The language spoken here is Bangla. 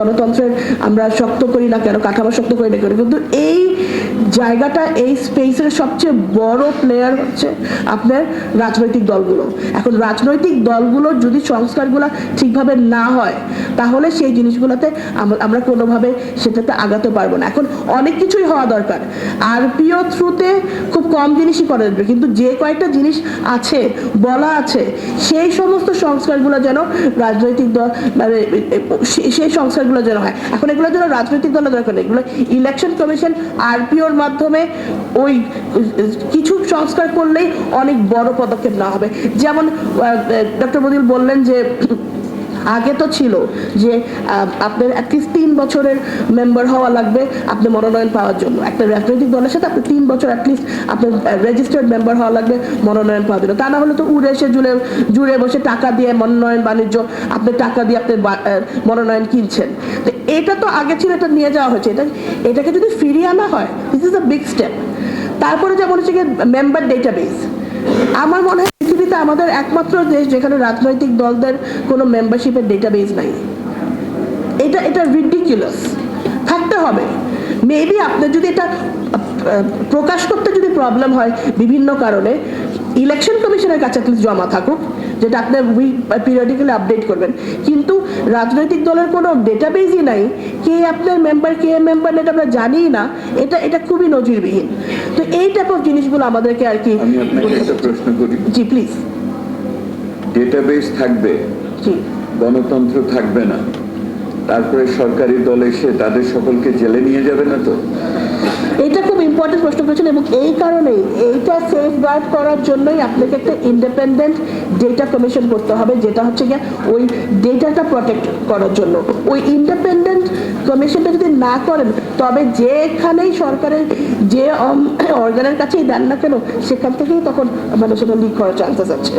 গণতন্ত্রের আমরা শক্ত করি না কেন, কাঠামো শক্ত করি না কেন, কিন্তু এই জায়গাটা, এই স্পেসের সবচেয়ে বড় প্লেয়ার হচ্ছে আপনার রাজনৈতিক দলগুলো। এখন রাজনৈতিক দলগুলোর যদি সংস্কারগুলো ঠিকভাবে না হয় তাহলে সেই জিনিসগুলোতে আমরা কোনোভাবে সেটাতে আগাতে পারবো না। এখন অনেক কিছুই হওয়া দরকার, আরপিও থ্রুতে খুব কম জিনিসই করা যাবে, কিন্তু যে কয়েকটা জিনিস আছে বলা আছে সেই সমস্ত সংস্কারগুলো যেন রাজনৈতিক দল মানে সেই সংস্কার যেন হয়। এখন এগুলোর জন্য রাজনৈতিক দলের দরকার নেই, এগুলো ইলেকশন কমিশন আরপিওর মাধ্যমে ওই কিছু সংস্কার করলেই অনেক বড় পদক্ষেপ নেওয়া হবে। যেমন ডক্টর মদিউল বললেন যে আগে তো ছিল যে আপনার অ্যাটলিস্ট 3 বছরের মেম্বার হওয়া লাগবে আপনি মনোনয়ন পাওয়ার জন্য। একটা রাজনৈতিক দলের সাথে আপনি 3 বছর অ্যাটলিস্ট আপনার রেজিস্টার্ড মেম্বার হওয়া লাগবে মনোনয়ন পাওয়ার জন্য। তা না হলে তো উড়ে এসে জুড়ে বসে টাকা দিয়ে মনোনয়ন বাণিজ্য, আপনি টাকা দিয়ে আপনি মনোনয়ন কিনছেন। তো এটা তো আগে ছিল, এটা নিয়ে যাওয়া হয়েছে, এটাকে যদি ফিরিয়ে আনা হয় this is a big step. তারপরে যেমন হচ্ছে কি মেম্বার ডেটাবেস, আমার মনে হয় পৃথিবীতে আমাদের একমাত্র দেশ যেখানে রাজনৈতিক দলদের কোনো মেম্বারশিপের ডেটাবেস নাই। এটা রিডিকুলাস, থাকতে হবে। মেবি আপনার যদি এটা প্রকাশ করতে যদি প্রবলেম হয় বিভিন্ন কারণে, ইলেকশন কমিশনের কাছে জমা থাকুক, যেটা আপনি পিরিয়ডিক্যালি আপডেট করবেন, কিন্তু রাজনৈতিক দলের কোনো ডেটাবেসই নাই, কে আপনার মেম্বার কে মেম্বার এটা আমরা জানিই না, এটা খুবই নজিরবিহীন। তো এই টাইপ অফ জিনিসগুলো আমাদেরকে আর কি। আমি আপনাকে একটা প্রশ্ন করি। জি প্লিজ। ডেটাবেস থাকবে, জি, গণতন্ত্র থাকবে না, তারপরে সরকারি দল এসে তাদের সকলকে জেলে নিয়ে যাবে না তো? এটা খুব ইম্পর্টেন্ট প্রশ্ন করেছেন, এবং এই কারণেই এইটা সেফগার্ড করার জন্যই আপনাকে একটা ইন্ডিপেন্ডেন্ট ডেটা কমিশন করতে হবে, যেটা হচ্ছে গিয়ে ওই ডেটাটা প্রটেক্ট করার জন্য। ওই ইন্ডিপেন্ডেন্ট কমিশনটা যদি না করেন তবে যেখানেই সরকারের যে অর্গানের কাছেই দেন না কেন সেখান থেকেই তখন মানে সেটা লিক হওয়ার চান্সেস আছে।